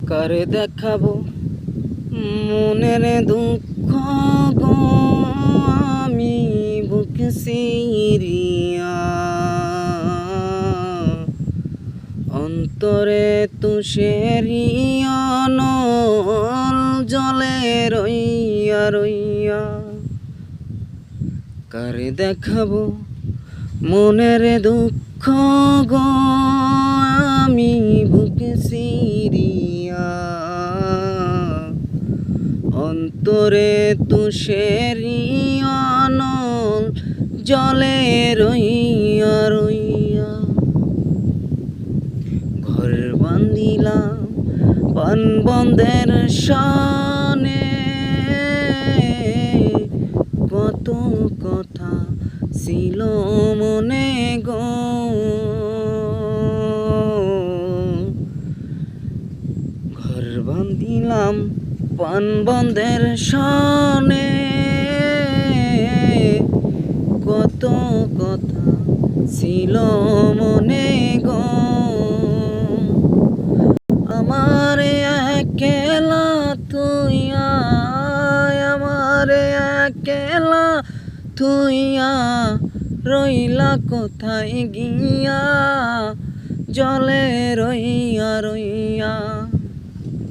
কারে দেখাবো মনের দুঃখ গো, আমি বুক সিরিয়া অন্তরে তুষেরি অনল জলে রইয়া রইয়া। কারে দেখাবো মনের দুঃখ গো, আমি বুক সিরিয়া অন্তরে তুষেরি অনল জলে রইয়া রইয়া। ঘর বান্ধিলাম পানবন্ধের সনে, কত কথা ছিল মনে গো। ঘর বান্ধিলাম পানবন্ধের সনে, কত কথা ছিল মনে গো। আমার একলা তুইয়া, আমার একলা তুইয়া রইলা কোথায় গিয়া, জলে রইয়া রইয়া।